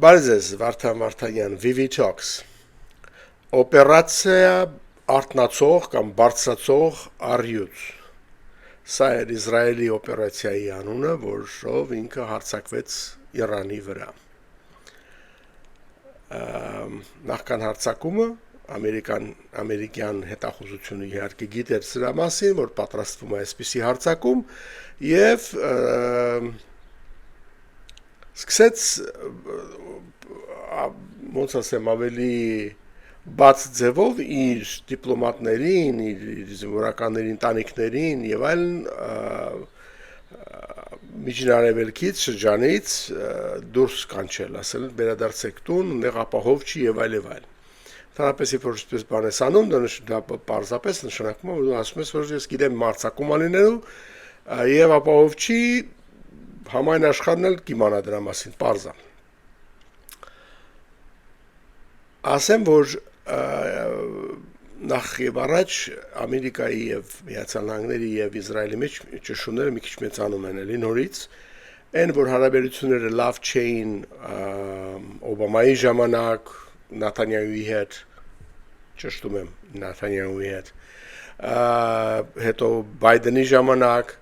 Բարև ձեզ, Վարդան Վարդանյան, VV Talks։ Օպերացիա արտնացող կամ բարձրացող առյուծ։ Սա էր Իսրայելի օպերացիայի անունը, որով ինքը հարձակվեց Իրանի վրա։ Նախքան հարձակումը ամերիկյան հետախուզությունը իհարկե գիտեր սրա մասին, որ պատրաստվում է այսպիսի հարձակում եւ սկսեց ոնց ասեմ ավելի բաց ձևով իր դիպլոմատներին, իր զինվորականների ընտանիքներին եւ այլն միջինարևելքից շրջանից դուրս կանչել, ասել վերադարձեք տուն, նեղ ապահով չի եւ այլ եւ այլ։ Ընդհանրապես երբ որ այսպես բան ես անում, դա պարզապես նշանակում է, որ ասում ես, որ ես գիտեմ մարտակում անելու եւ ապահով չի, համայն աշխարհն էլ կիմանա դրա մասին, պարզ է։ Ասեմ, որ նախ եւ առաջ Ամերիկայի եւ Միացյալ Նահանգների եւ Իսրայելի մեջ ճշումները մի քիչ մեծանում են էլի նորից, այն որ հարաբերությունները լավ չէին Օբամայի ժամանակ, Նեթանյահուի հետ, ճշտում եմ Նեթանյահուի հետ, հետո Բայդենի ժամանակ,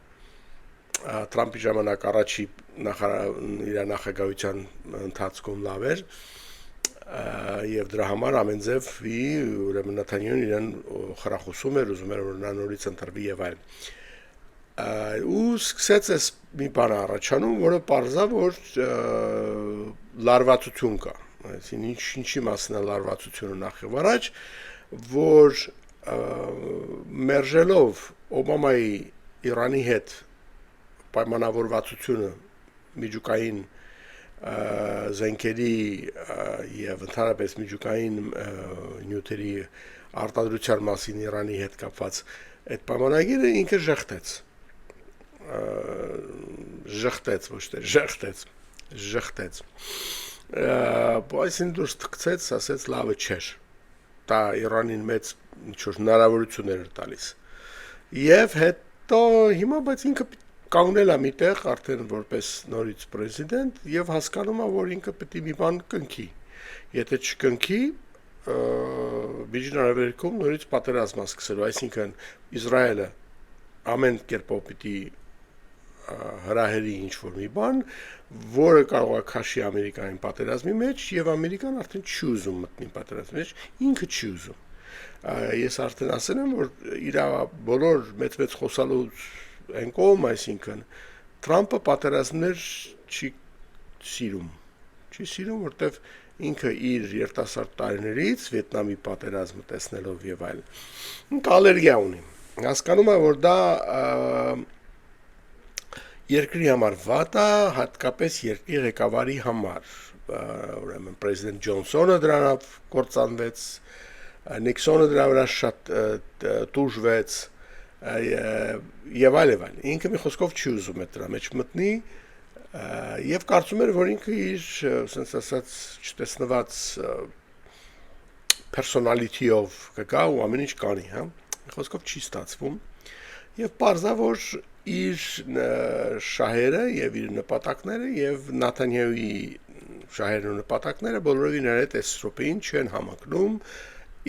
Թրամփի ժամանակ առաջի իր նախագահության ընթացքում լավ էր, եւ դրա համար ամեն ձև ուրեմն Նեթանյահուն իրեն խրախուսում էր, ուզում էր որ նա նորից ընտրվի եւ այլն։ Ու սկսեց այս մի բան առաջանում, որը պարզա որ լարվածություն կա։ Այսինքն ինչի մասն է լարվածությունը նախ եւ առաջ, որ մերժելով Օբամայի Իրանի հետ պայմանավորվածությունը միջուկային զենքերի եւ ընդհանրապես միջուկային նյութերի արտադրության մասին Իրանի հետ կապված այդ պայմանագիրը ինքը ժխտեց այսինքն դուրս թքցեց, ասեց լավը չէր, դա Իրանին մեծ ինչ-որ հնարավորություններ էր տալիս եւ հետո հիմա բայց ինքը կանգնել է միտեղ արդեն որպես նորից պրեզիդենտ եւ հասկանում է որ ինքը պետք է մի բան կնքի եթե չկնքի միջինարևելքում նորից պատերազմ սկսելու այսինքն Իսրայելը ամեն կերպով պիտի հրահերի ինչ-որ մի բան որը կարող է քաշի Ամերիկային պատերազմի մեջ եւ Ամերիկան արդեն չի ուզում մտնի պատերազմի մեջ ինքը չի ուզում ես արդեն ասել եմ որ իր բոլոր մեծ խոսալու այն կողմ, այսինքն Թրամփը պատերազմներ չի սիրում, որտեվ ինքը իր երիտասարդ տարիներից Վիետնամի պատերազմը տեսնելով եւ այլն, ինքը ալերգիա ունի։ Հասկանում է, որ դա երկրի համար վատ է, հատկապես երկրի ղեկավարի համար։ Ուրեմն պրեզիդենտ Ջոնսոնը դրանով կործանվեց, Նիքսոնը դրա վրա շատ տուժվեց եւ այլ ինքը մի խոսքով չի ուզում այդ դրա մեջ մտնի եւ կարծում էր որ ինքը իր ասենց ասած չտեսնված պերսոնալիթիով կգա ու ամեն ինչ կանի, հա մի խոսքով չի ստացվում եւ պարզա որ իր շահերը եւ իր նպատակները եւ Նեթանյահուի շահերն ու նպատակները բոլորովին այդ էսրոպեին չեն համակնում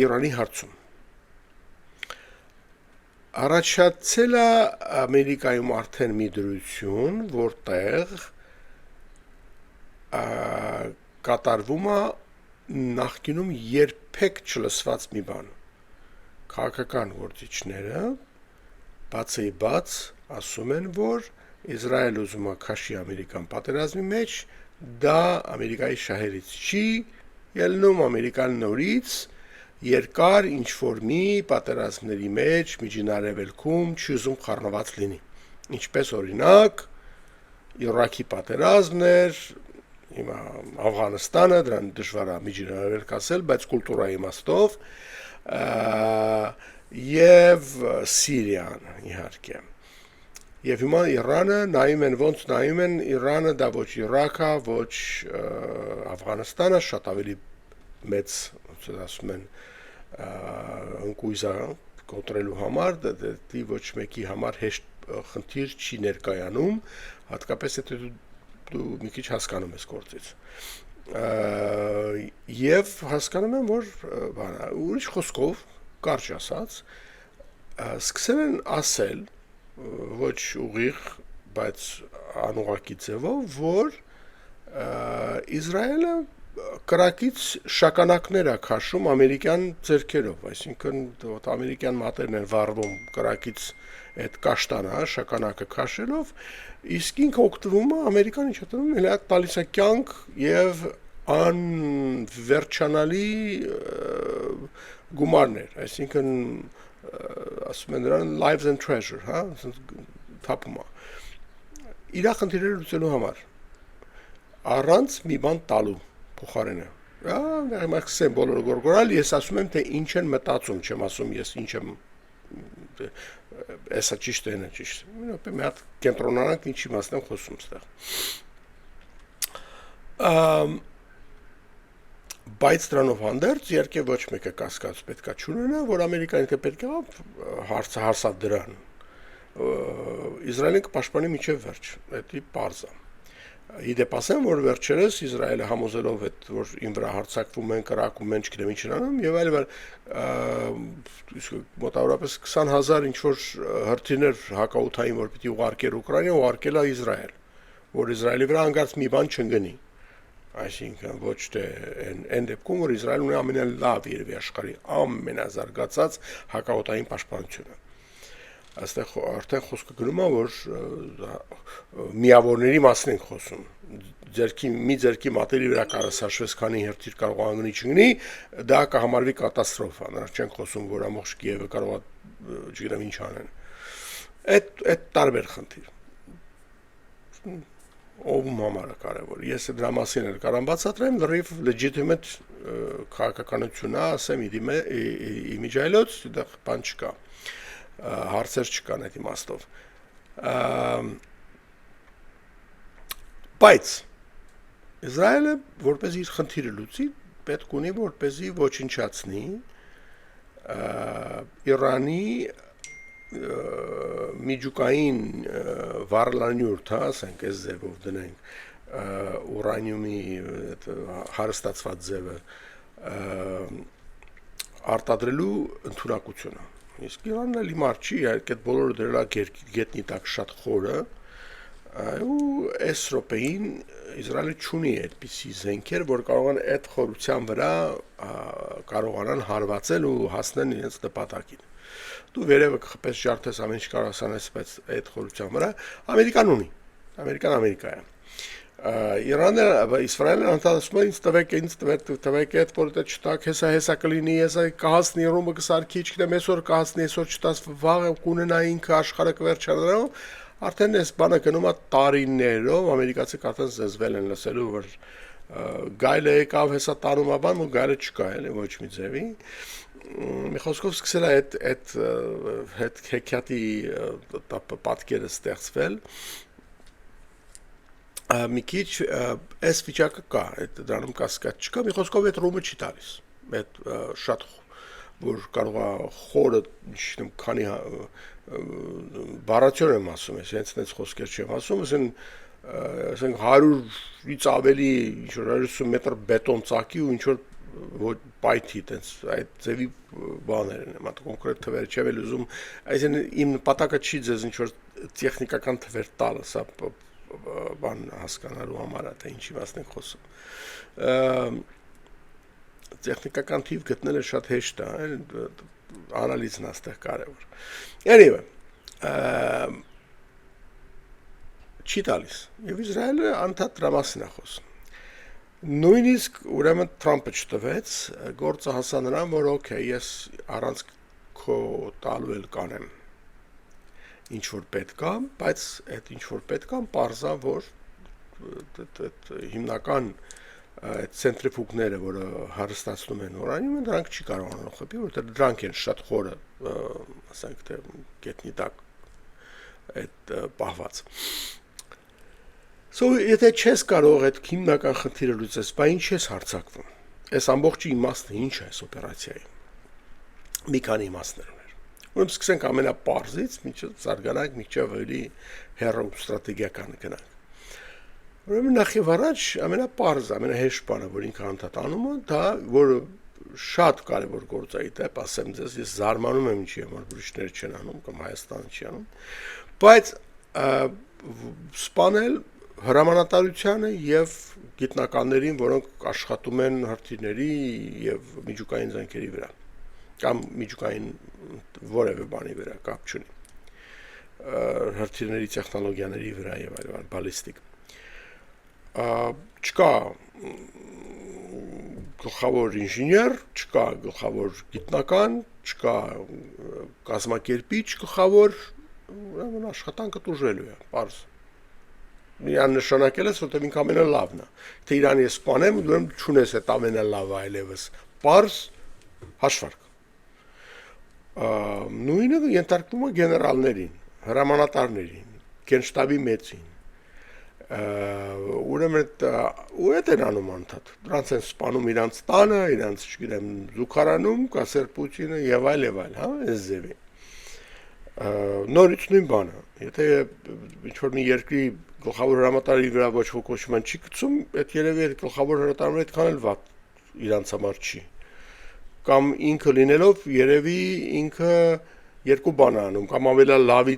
Իրանի հարցում Առաջացել է Ամերիկայում արդեն մի դրություն, որտեղ կատարվում է նախկինում երբեք չլսված մի բան։ Քաղաքական գործիչները բացի ասում են, որ Իսրայելը ուզում է քաշի Ամերիկան պատերազմի մեջ, դա Ամերիկայի շահերից չի ելնում, Ամերիկան նորից երկար ինչ-որ մի պատերազմների մեջ միջինարևելքում չի ուզում խառնված լինի։ Ինչպես օրինակ Իրաքի պատերազմն էր, հիմա Աֆղանստանը, դրան դժվար է միջինարևելք ասել, բայց կուլտուրայի իմաստով եւ Սիրիան իհարկե։ Եվ հիմա Իրանը նայում են ոնց նայում են Իրանը դա ոչ Իրաքը, ոչ Աֆղանստանը շատ ավելի մեծ ոնց ասում են ընկույզա կոտրելու համար դա ոչ մեկի համար հեշտ խնդիր չի ներկայանում հատկապես եթե դու մի քիչ հասկանում ես գործից Եվ հասկանում եմ, որ ուրիշ խոսքով կարճ ասած սկսել են ասել ոչ ուղիղ, բայց անուղղակի ձևով, որ Իսրայելը կրակից շագանակներ է քաշում ամերիկյան ձեռքերով, այսինքն ամերիկյան մատերն են վառվում կրակից այդ կաշտանը, շագանակը քաշելով, իսկ ինքը օգտվում է ամերիկան ինչ ատում, հենց տալիս է կյանք եւ անվերջանալի գումարներ, այսինքն ասում են նրան lives and treasure, հա, թափում է։ Իր խնդիրները լուծելու համար առանց մի բան տալու փոխարենը։ Հիմա սկսեմ բոլորը գորգորալ, ես ասում եմ, թե ինչ են մտածում, չեմ ասում ես ինչ եմ էսա ճիշտ է, նա ճիշտ։ Մի հատ կենտրոնանանք ինչի մասն եմ խոսում ստեղ։ Բայց դրանով հանդերձ իհարկե ոչ մեկը կասկած պետքա չունենա, որ Ամերիկան ինքը պետք է հարցա դրան։ Իսրայելը կպաշտպանի մինչև վերջ, դա պարզ է։ Իդեպ ասեմ, որ վերջերս Իսրայելը համոզելով այդ, որ ին վրա հարձակվում են, կրակում են, չգիտեմ ինչ են անում, եւ այլ մոտավորապես 20,000 ինչ-որ հրթիռներ հակաօդային, որ պիտի ուղարկեր Ուկրաինա, ուղարկել է Իսրայել, որ Իսրայելի վրա հանգարց մի բան չընկնի։ Այսինքն ոչ թե այն դեպքում, որ Իսրայելը ունի ամենալավ երևի աշխարհի ամենազարգացած հակաօդային պաշտպանությունը։ Այստեղ արդեն խոսքը գնում է, որ միավորների մասին ենք խոսում։ Մի ձերքի մատերի վրա կարս հաշվես քանի հերթիր կարող անգնի չգնի, դա կհամարվի կատաստրոֆա։ Նրանք չեն խոսում, որ ամբողջ Կիևը կարող է, չգիտեմ ինչ անեն։ Այդ տարբեր խնդիր։ Ում համար է կարևոր։ Ես դրա մասին էլ կարամ բացատրեմ, լրիվ legitimate քաղաքականություն է, ասեմ իմիջայլոց, դա բան չկա։ Հարցեր չկան այդ իմաստով։ Բայց Իսրայելը որպես իր խնդիրը լուծի, պետք ունի որպեսզի ոչնչացնի Իրանի միջուկային վառելանյութ, հա, ասենք այս ձևով դնենք, ուրանիումի հարստացված ձևը արտադրելու ընդունակությունը։ Իսկ Իրանն էլ հիմար չի, այդ բոլորը դրելա գետնի տակ շատ խորը, ու այս րոպեին Իսրայելը չունի այդպիսի զենքեր, որ կարողան այդ խորության վրա կարողանան հարվածել ու հասնել իրենց նպատակին։ Դու վերևը կխփես ջարդես ամեն ինչ կարող ասանես, բայց այդ խորության վրա Ամերիկան ունի։ Ամերիկա է։ Իրանը, Իսրայելը ընդհանրացում է ինձ տվեք այդ, որ դա չտակ, հեսա կլինի, հեսա կհասնի Ռոմը կսարքի, չգիտեմ, այսօր կհասնի, այսօր չտաս, վաղը կունենա ինքը աշխարհը կվերջանա, արդեն այս բանը գնում է տարիներով, ամերիկացիք արդեն զզվել են լսելու, որ գայլը եկավ, հեսա տանում է բան, ու գայլը չկա, էլի ոչ մի ձևի։ Մի խոսքով սկսել է այդ հեքիաթի պատկերը ստեղծվել։ Մի քիչ այս վիճակը կա, դրանում կասկած չկա, մի խոսքով այդ ռումը չի տալիս, այդ շատ որ կարող է խորը, չգիտեմ, քանի բառացիոն եմ ասում, հենց այնպես խոսքեր չեմ ասում, ասենք 100-ից ավելի ինչ-որ 150 մետր բետոն ծակի ու ինչ-որ պայթի, այդ ձևի բաներ են, մատ կոնկրետ թվեր չեմ էլ ուզում, այսինքն իմ նպատակը չի ձեզ ինչ-որ տեխնիկական թվեր տալը, սա բան հասկանալու համար է, թե ինչի մասն ենք խոսում։ Տեխնիկական թիվ գտնելը շատ հեշտ է, անալիզն է այստեղ կարևոր։ Anyway, չի տալիս, եւ Իսրայելը անդադ դրա մասին է խոսում։ Նույնիսկ ուրեմն Թրամփը չտվեց, գործը հասա նրան, որ օքեյ, ես առանց քո տալու էլ կանեմ ինչ որ պետք է, բայց այդ ինչ որ պետք է, պարզա, որ հիմնական այդ ցենտրիֆուգները, որը հարստացնում են ուրանիումը, դրանք չի կարողանում խփի, որտեղ դրանք են շատ խորը, ասենք թե գետնի տակ այդ պահված։ Եթե չես կարող այդ հիմնական խնդիրը լուծես, բա ինչ ես հարձակվում։ Այս ամբողջի իմաստը ինչ է այս օպերացիայի։ Մի քանի իմաստներ ուներ։ Ուրեմն սկսենք ամենապարզից, մինչև զարգանանք, մինչև ավելի հեռու ստրատեգիական գնանք։ Ուրեմն նախ եւ առաջ ամենապարզ, ամենահեշտ բանը, որ ինքը անդադանում է, դա որը շատ կարևոր գործ է, ասեմ ձեզ, ես զարմանում եմ ինչի համար ուրիշները չեն անում կամ Հայաստանը չի անում, բայց սպանել հրամանատարությանը եւ գիտնականներին, որոնք աշխատում են հրթիռների եւ միջուկային զենքերի վրա կամ միջուկային որևէ բանի վրա կապ չունի, հրթիռների տեխնոլոգիաների վրա եւ այլն, բալիստիկ չկա գլխավոր ինժեներ, չկա գլխավոր գիտնական, չկա կազմակերպիչ գլխավոր, ուրեմն աշխատանքը տուժելու է, պարզ։ Իրան նշանակել ես, որտեղ ինքը ամենալավն է։ Թե իրան ես սպանեմ, ուրեմն չունես այդ ամենալավը այլևս։ Պարզ հաշվարկ։ Նույնը ենթարկվում է գեներալներին, հրամանատարներին, գենշտաբի մեծին։ Ուրեմն ու այդ են անում անդադ։ Դրանց են սպանում իրանց տանը, իրանց, չգիտեմ, զուգարանում, կասեր Պուտինը եւ այլ, հա, այս ձևի։ Նորից նույն բանը։ Եթե ինչ-որ մի երկրի գլխավոր հրամանատարի վրա ոչ ոք ոչման չի գցում, այդ երևի այդ գլխավոր հրամանատարը այդքան էլ վատ իրանց համար չի։ Կամ ինքը լինելով երևի ինքը երկու բան է անում, կամ ավելի լավի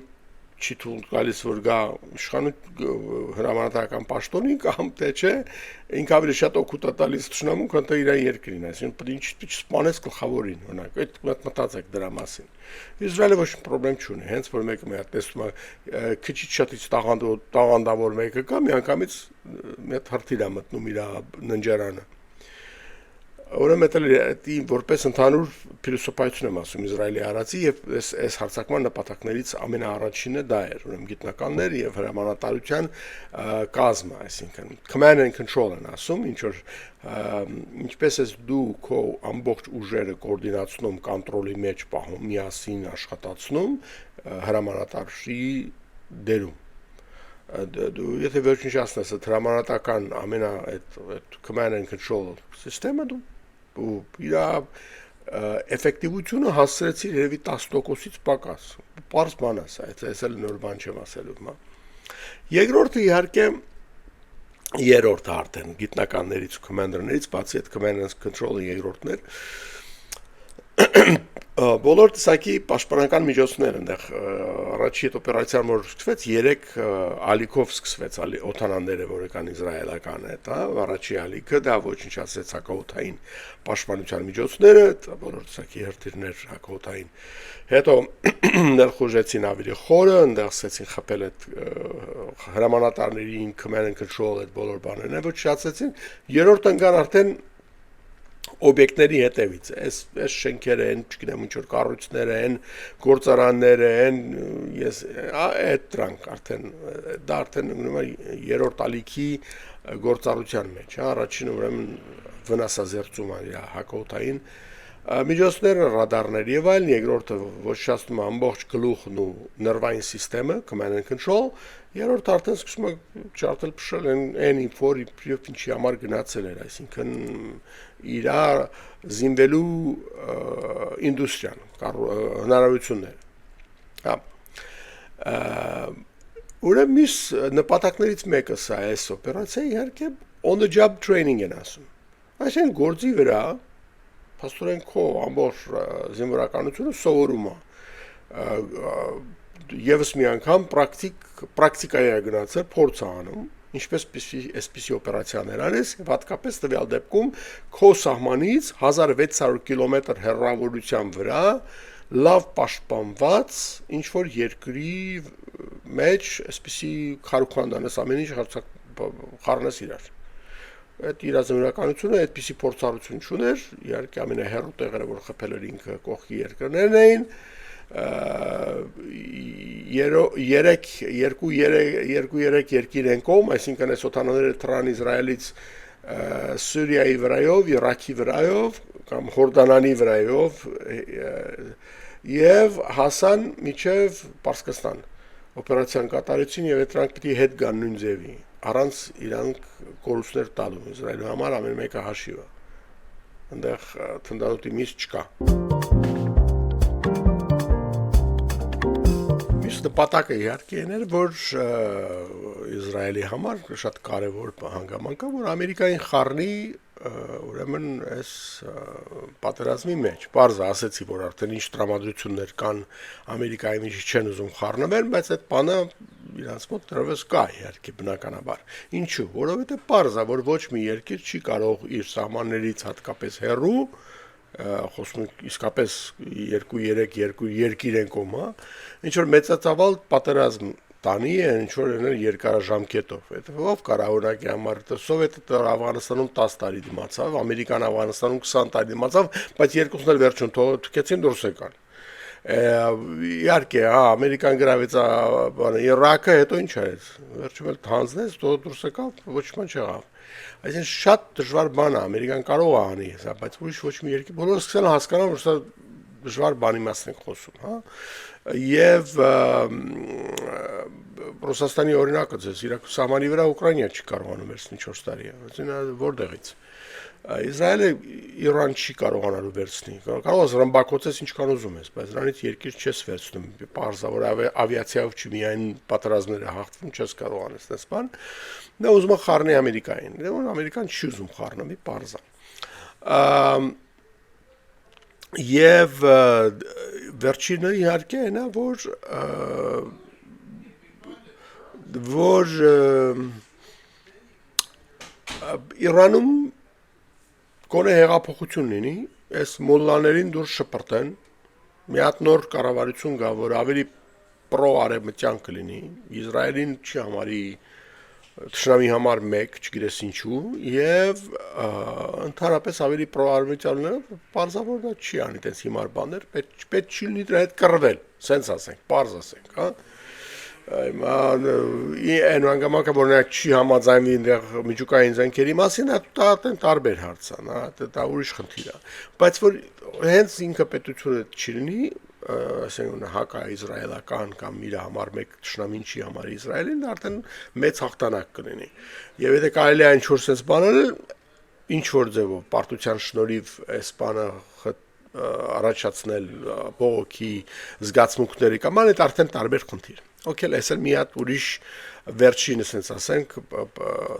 չի թույլ գալիս որ գա իշխանություն հրամանատարական պաշտոնին կամ թե չէ ինքը ավելի շատ օգուտ է տալիս ճշնամուն քան թե իր երկրին, այսինքն ինչ սպանես գլխավորին, օրինակ, այդ մտածեք դրա մասին։ Իսրայելը ոչ պրոբլեմ չունի, հենց որ մեկը մի հատ տեսնում է քիչ շատից տաղանդավոր մեկը կա, միանգամից մի հատ հրթիռ է մտնում իր ննջարանը։ Ուրեմն դա որպես ընդհանուր փիլիսոփայություն եմ ասում Իսրայելի արածի եւ այս հարցակման նպատակներից ամենաառաջինը դա էր, ուրեմն գիտնականներ եւ հրամանատարության կազմը, այսինքն command and control են ասում, ինչ որ ինչպես ես դու քո ամբողջ ուժերը կոորդինացնում, կոնտրոլի մեջ պահում, միասին աշխատացնում հրամանատարի դերում դու եթե վերջինս ասնես հրամանատարական ամենա այդ command and control սիստեմը դու իր էֆեկտիվությունը հասցրեցի երևի 10%-ից պակաս։ Պարզ բան է սա, այս էլ նոր բան չեմ ասելու հիմա։ Երկրորդը իհարկե երրորդը արդեն գիտնականներից ու կոմանդերներից, բացի այդ command and control-ը երկրորդն էր։ Բոլոր տեսակի պաշտպանական միջոցներ այնտեղ առաջի այդ օպերացիան որ սկսվեց 3 ալիքով սկսվեց օթանանները որ կան իսրայելական է, դա առաջի ալիքը դա ոչնչացրեց հակաօթային պաշտպանության միջոցները, բոլոր տեսակի հրթիռներ հակաօթային։ Հետո ներխուժեցին ավելի խորը, այնտեղ սկսեցին խփել այդ հրամանատարներին, command and control այդ բոլոր բաներն ոչնչացրեցին։ Երրորդ ընկան արդեն օբյեկտների հետևից, այս շենքերը են, չգիտեմ ինչ որ կառույցները են, գործարանները են, ես այդ դրանք արդեն դա արդեն երրորդ ալիքի գործառության մեջ, հա, առաջինը ուրեմն վնասազերծում է հակաօթային միջոցները, ռադարներ եւ այլն, երկրորդը ոչնչացնում է ամբողջ գլուխն ու նրվային սիստեմը, command and control, երրորդը արդեն սկսում է չարտել փշել այն ինֆորի ինչի համար գնացել էր, այսինքն իր զինվելու ինդուստրիան, հնարավորությունները։ Հա։ Ուրեմն մյուս նպատակներից մեկը սա է այս օպերացիա իհարկե on the job training են ասում։ Այսինքն գործի վրա փաստորեն քո ամբողջ զինվորականությունը սովորում է եւս մի անգամ պրակտիկայի է գնացել, փորձ է անում, ինչպես այսպիսի օպերացիաներ անես, եւ հատկապես տվյալ դեպքում քո սահմանից 1600 կիլոմետր հեռավորության վրա լավ պաշտպանված ինչ որ երկրի մեջ այսպիսի քարուքանդանես ամեն ինչ խառնես իրար։ Այդ իրազինականությունը այդպիսի փորձառություն չուներ, իհարկե ամենահեռու տեղերը որ խփել էր ինքը կողքի երկրներն էին, երկու-երեք երկիր են կողմ, այսինքն այս օտանաները թռան Իսրայելից Սուրիայի վրայով, Իրաքի վրայով կամ Հորդանանի վրայով եւ հասան միջև Պարսկստան օպերացիան կատարեցին եւ դրանք պիտի հետ գան նույն ձևի առանց իրանք կորուստներ տալու Իսրայելի համար ամեն մեկը հաշիվ է այնտեղ թնդանոթի միս չկա նպատակը իհարկե էր, որ Իսրայելի համար շատ կարևոր հանգամանք է, որ Ամերիկային խառնի ուրեմն այս պատերազմի մեջ։ Պարզը ասեցի, որ արդեն ինչ տրամադրություններ կան Ամերիկայի մեջ չեն ուզում խառնվել, բայց այդ բանը իրանց մոտ դեռևս կա իհարկե բնականաբար։ Ինչու՞, որովհետև պարզ է, որ ոչ մի երկիր չի կարող իր սահմաններից հատկապես հեռու խոսում իսկապես 2-3 երկիր են կողմա, ինչ որ մեծածավալ պատերազմ տանի է ինչ որ երկարաժամկետով։ Ով կարա օրինակի համար Սովետը Աֆղանստանում 10 տարի դիմացավ, Ամերիկան Աֆղանստանում 20 տարի դիմացավ, բայց երկուսն էլ վերջում թողեցին դուրս եկան։ Իհարկե, Ամերիկան գրավեց Իրաքը, հետո ինչ արեց։ Վերջում էլ հանձնեց, դուրս եկավ, ոչ մի չեղավ։ Այսինքն շատ դժվար բան է, Ամերիկան կարող է անի, բայց ուրիշ ոչ մի երկիր, բոլորը սկսել են հասկանալ, որ սա դժվար բանի մասն ենք խոսում, հա։ Եվ Ռուսաստանի օրինակը ձեզ իրաք սահմանի վրա Ուկրաինա չի կարողանում վերցնել 4 տարի, այսինքն որտեղից։ Իսրայելը Իրան չի կարողանալու վերցնի, կարող ես ռմբակոծես ինչքան ուզում ես, բայց նրանից երկիր չես վերցնում, պարզավոր ավիացիայով չի միայն պատերազմները հաղթվում, չես կարող անես այս բան։ Նա ուզում է խառնի Ամերիկային, դեռ Ամերիկան չի ուզում խառնի, պարզ է։ Եվ վերջինը իհարկե այն է, որ Իրանում գոնե հեղափոխություն լինի, այս մոլլաներին դուրս շպրտեն, մի հատ նոր կառավարություն գա, որ ավելի պրո-արևմտյան կլինի, Իսրայելին չի համարի թշնամի համար մեկ, չգիտես ինչու, եւ ընդհանրապես ավելի պրո-արևմտյան պարզավոր դա չի անի տենց հիմար բաներ, պետք չի լինի դրա հետ կռվել, սենց ասենք, պարզ ասենք, հա։ Այն հանգամանքը, որ նա չի համաձայնվի միջուկային զենքերի մասին, դա տարբեր հարց է, դա ուրիշ խնդիր է, բայց որ հենց ինքը պետությունը չի լինի, այսինքն հակա-իսրայելական կամ իր համար մեկ թշնամին չի համար Իսրայելին, դա արդեն մեծ հաղթանակ կլինի։ Եվ եթե կարելի է ինչ-որ sense բանել, ինչ-որ ձևով պարտության շնորհիվ այս բանը առաջացնել բողոքի զգացմունքների կամ այդ արդեն տարբեր խնդիր։ Okay, այս էլ մի հատ ուրիշ վերջինը sense ասենք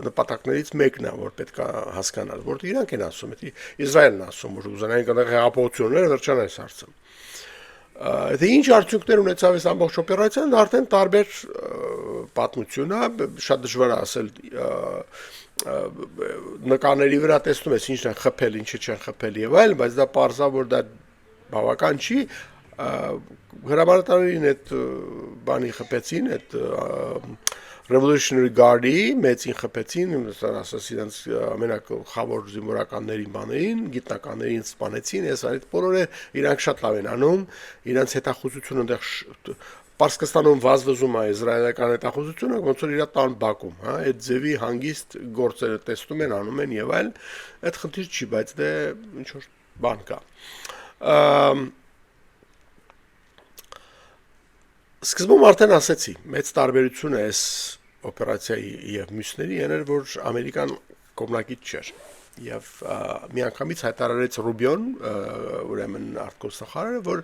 նպատակներից մեկն է, որ պետք է հասկանալ, որ իրանք են ասում, Իսրայելն ասում, որ ուզենային կան հեղափոխությունները վերջանա այս հարցը։ Եթե ինչ արդյունքներ ունեցավ այս ամբողջ օպերացիան, արդեն տարբեր պատմություն է, շատ դժվար է ասել նկարների վրա տեսնում ես ինչն է խփել, ինչը չեն խփել եւ այլն, բայց դա պարզա որ դա բավական չի հրամանատարներին այդ բանի խփեցին, այդ Revolutionary Guard-ի մեծին խփեցին, ասած իրենց ամենակխավոր զինվորականներին բաներին, գիտնականներին սպանեցին, այս այդ բոլորը իրանք շատ լավ են անում, իրենց հետախուզությունը այնտեղ Պարսկաստանում վազվզում է իսրայելական հետախուզությունը, ոնց որ իր տան բակում, հա, այդ ձևի հանգիստ գործերը տեսնում են, անում են եւ այլ, այդ խնդիր չի, բայց դե ինչ որ բան կա։ Սկզբում արդեն ասեցի, մեծ տարբերությունը այս օպերացիայի եւ մյուսների այն էր, որ Ամերիկան կողմնակից չէր։ Եվ միանգամից հայտարարեց Ռուբիոն, ուրեմն արտգործնախարարը, որ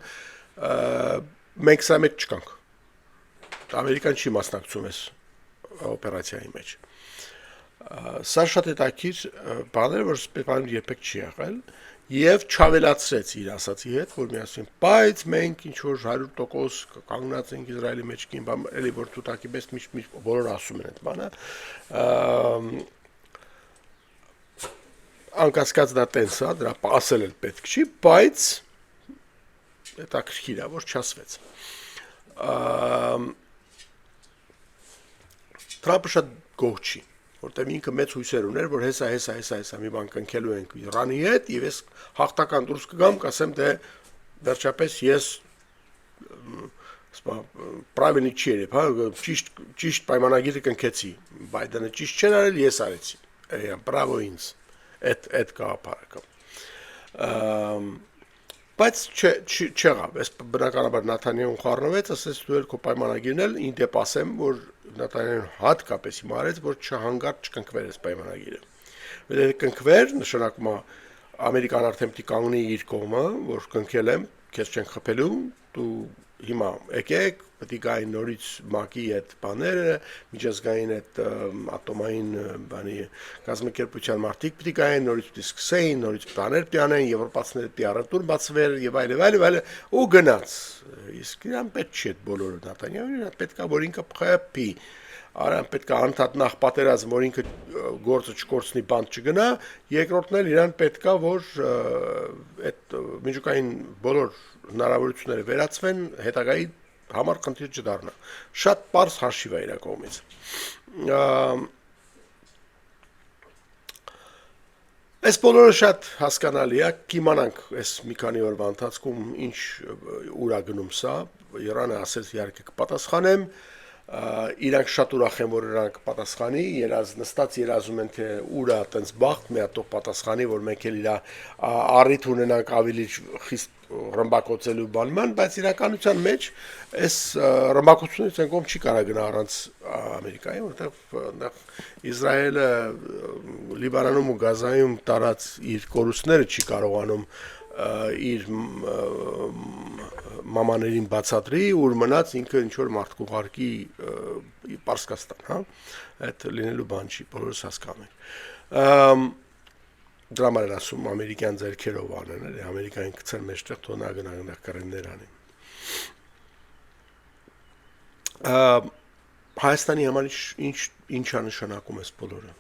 մենք սա մեջ չկանք։ Ամերիկան չի մասնակցում այս օպերացիայի մեջ։ Սա շատ հետաքրքիր բան էր, որ սպեциально երբեք չի եղել։ Եվ չավելացրեց իր ասացի հետ, որ միասին, բայց մենք ինչ որ 100% կանգնած ենք Իսրայելի մեջ կին, բան, էլի որ տուտակի պես միշտ բոլորը ասում են այդ բանը։ Անկասկած դա տենց է, դրա ասել էլ պետք չի, բայց հետաքրքիր է, որ չասվեց։ Թրամփը շատ գոհ չի, որտեղ ինքը մեծ հույսեր ուներ, որ հեսա մի բան կնքելու ենք Իրանի հետ, եւ ես հաղթական դուրս կգամ, կասեմ դե վերջապես ես правильный череп, հա, ճիշտ պայմանագիրը կնքեցի, Բայդենը ճիշտ չեն արել, ես արեցի։ Բրավո ինձ։ Այդ կապարակը։ Բայց չեղավ, այս բնականաբար Նաթանյահուն խառնվեց, ասես դու էլ քո պայմանագիրն էլ ինձ դեպ ասեմ, որ Նաթանյահուն հատկապես հիմա արեց, որ չհանգարտ չկնքվեր այս պայմանագիրը։ Եթե կնքվեր, նշանակում է Ամերիկան արդեն պիտի կանգնի իր կողմը, որ կնքել եմ, քեզ չեն խփելու, դու հիմա եկեք, պետք է գային նորից ՄԱԿ-ի այդ բաները, միջազգային այդ ատոմային բանի կազմակերպության մարդիկ պետք է գային նորից պետք է սկսեին, նորից բաներ պետք է անեն, եվրոպացիները պետք է առևտուր բացվեր եւ այլ, ու գնաց։ Իսկ իրան պետք չէ այդ բոլորը Նեթանյահուին, պետք է որ ինքը փխի։ Արան պետք է անդադ նախ պատերազմ, որ ինքը գործը չկորցնի, բան չգնա, երկրորդն էլ իրան պետք է որ այդ միջուկային բոլոր հնարավորությունները վերացվեն, հետագայի համար խնդիր չդառնա։ Շատ པարզ հաշիվ է իր կողմից։ Այս բոլորը շատ հասկանալի է, կիմանանք այս մի քանի օրվա ընթացքում ինչ ուր է գնում սա, Իրանը ասեց իհարկե կպատասխանեմ, իրանք շատ ուրախ են, որ իրանք պատասխանի, նստած երազում են, թե ուր է այտենց բախտ, մի հատող պատասխանի, որ մենք էլ իր առիթ ունենանք ավելի խիստ ռմբակոծելու բանման, բայց իրականության մեջ այս ռմբակոծությունից են կողմ չի կարա գնա առանց Ամերիկայի, որտեղ Իսրայելը Լիբանանում ու Գազայում տարած իր կորուստները չի կարողանում իր մամաներին բացատրի, ուր մնաց ինքը ինչ-որ մարդկու հարկի Պարսկաստան, հա, այդ լինելու բան չի, բոլորս հասկանում ենք։ Դրա համար ասում ամերիկյան ձեռքերով անեն, էլի Ամերիկային գցել մեջտեղ թող նա գնա կռիվներ անի։ Հայաստանի համար ինչա նշանակում էս բոլորը։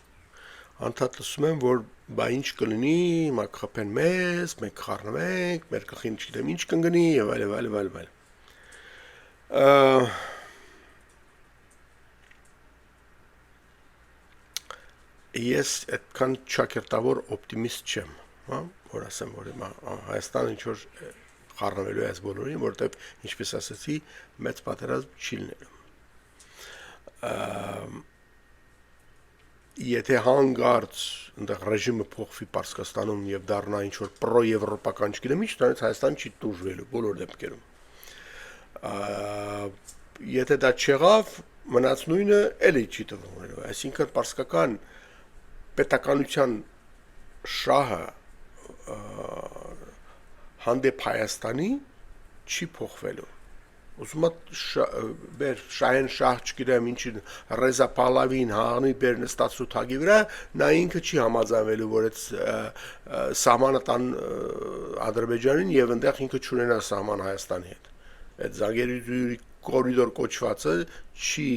Անդադ լսում եմ, որ բա ինչ կլինի, հիմա կխփեն մեզ, մենք կխառնվենք, մեր գլխին չգիտեմ ինչ կընկնի եւ այլ։ Ես այդքան ճակերտավոր օպտիմիստ չեմ, հա, որ ասեմ, որ հիմա Հայաստանը ինչ որ խառնվելու է այս բոլորին, որտեղ ինչպես ասացի, մեծ պատերազմ չի լինելու։ Եթե հանգարց այնտեղ ռեժիմը փոխվի Պարսկաստանում եւ դառնա ինչ որ պրոեվրոպական չգիտեմ ինչ, դրանից Հայաստան չի տուժվելու բոլոր դեպքերում։ Եթե դա չեղավ, մնաց նույնը, էլի չի տվելու։ Այսինքն պարսկական պետականության շահը հանդեպ Հայաստանի չի փոխվելու։ Ուզում եմ Շահեն շահ չգիտեմ ինչին Ռեզա Փահլավին հաղնի բեր նստած սութագի վրա, նա ինքը չի համաձայնվելու, որ այդ սահմանը տան Ադրբեջանին եւ այնտեղ ինքը չունենա սահման Հայաստանի հետ։ Այդ Զանգերիզուրի կորիդոր կոչվածը չի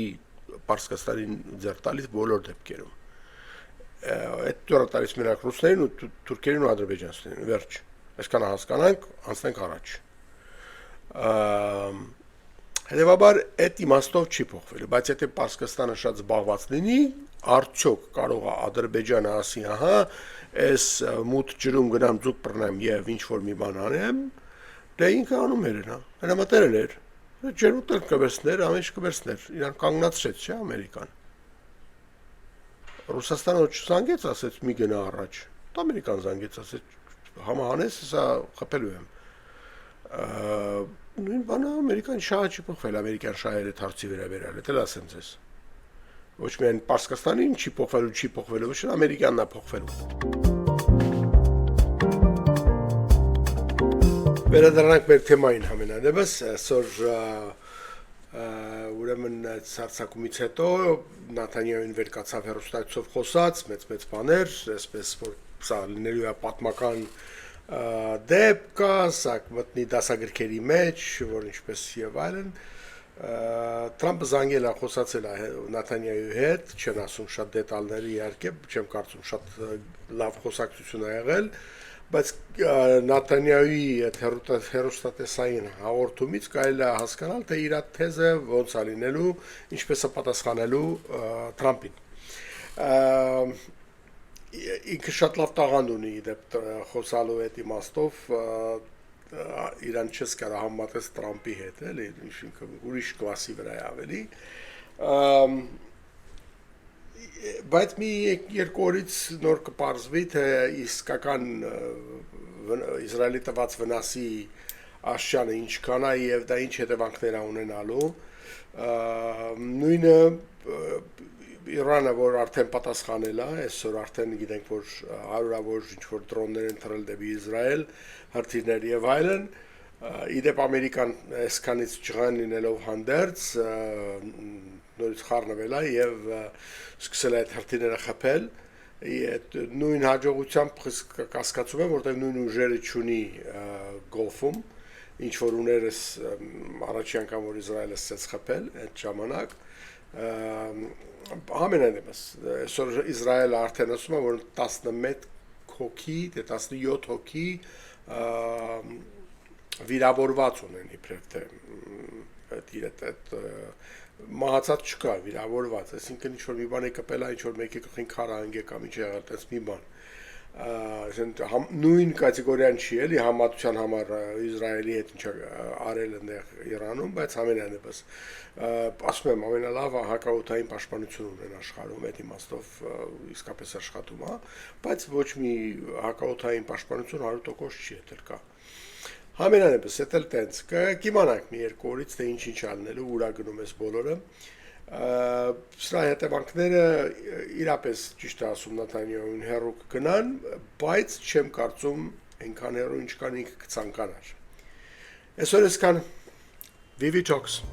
Պարսկաստանին ձեռ տալիս բոլոր դեպքերում։ Այդ դուրը տալիս մենակ ռուսներին ու թուրքերին ու ադրբեջանցիներին, վերջ։ Այսքան հասկանանք, անցնենք առաջ։ Հետևաբար այդ իմաստով չի փոխվելու, բայց եթե Պարսկաստանը շատ զբաղված լինի, արդյոք կարող է Ադրբեջանը ասի, ահա, այս մութ ջրում գնամ ձուկ բռնեմ եւ ինչ որ մի բան անեմ, դե ինքը անում էր նա, հրամատերել էր, ջերուտել կվերցներ, ամեն ինչ կվերցներ, իրան կանգնացրեց, չէ, Ամերիկան։ Ռուսաստանը չզանգեց, ասեց մի գնա առաջ, Ամերիկան զանգեց, ասեց համահանես, սա խփելու եմ։ Նույն բանը Ամերիկան շահը չի փոխվել, ամերիկյան շահերը դարձի վերաբերել, դա ասեմ ձեզ։ Ոչ միայն Պարսկաստանին չի փոխվելու, ոչ ամերիկյանն է փոխվելու։ Վերադառնանք մեր թեմային համենայնիվս, այսօր ուրեմն ցածակումից հետո Նեթանյահուին վեր կացավ հեռուստացով խոսած, մեծ բաներ, այսպես որ սա լինելու է պատմական դեպք կա, սա մտնի դասագրքերի մեջ, որ ինչպես եւ այլն, Թրամփը զանգել է, խոսացել է Նեթանյահուի հետ, չեն ասում շատ դետալների իհարկե, չեմ կարծում շատ լավ խոսակցություն է եղել, բայց Նեթանյահուի այդ հեռուստատեսային հաղորդումից կարելի է հասկանալ, թե իր թեզը ոնց է լինելու, ինչպես է պատասխանելու Թրամփին։ Ինքը շատ լավ տաղանդ ունի դեպ խոսալու այդ իմաստով իրան չես կարա համատես Թրամփի հետ, էլի, ինքը ուրիշ կլասի վրա է ավելի, բայց մի երկու օրից նոր կպարզվի, թե իսկական Իսրայելի տված վնասի աշճանը ինչքան է եւ դա ինչ հետևանքներ է ունենալու, նույնը Իրանը, որ արդեն պատասխանել է, այսօր արդեն գիտենք, որ հարյուրավոր ինչ-որ դրոններ են թռել դեպի Իսրայել, հրթիռներ եւ այլն, Իդեպ Ամերիկան այսքանից ջղան լինելով հանդերձ նորից խառնվել է եւ սկսել է այդ հրթիռները խփել այդ նույն հաջողությամբ կասկածում եմ որտեղ նույն ուժերը ունի գոլֆում ինչ որ ուներս առաջի անգամ որ Իսրայելը սկսեց խփել այդ ժամանակ ամենայնիվս այսօր Իսրայելը արդեն ասում է որ 11 հոգի, 17 հոգի վիրավորված ունեն իբրև թե այդ մահացած չկա վիրավորված, այսինքն ինչ որ մի բան է կպել, ինչ որ մեկի գլխին քարը հանգե կամ ինչ եղել, այդպես մի բան նույն կատեգորիան չի էլի համատության համար Իսրայելի հետ ինչ արել այնտեղ Իրանում, բայց ամենայնիվս ասում եմ ամենալավը հակաօդային պաշտպանություն ունեն աշխարհում, այդ իմաստով իսկապես աշխատում է, բայց ոչ մի հակաօդային պաշտպանություն 100% չի էլ կա Համենայնիվս դա էլ տենց կիմանանք մի երկու օրից թե ինչ անելու ուրա գնում ես բոլորը սրա հետևանքները իրապես ճիշտ է ասում Նաթանյահուն հերո կգնան բայց չեմ կարծում այնքան հերո ինչքան ինքը կցանկանար այսօր էսքան Vivi Talks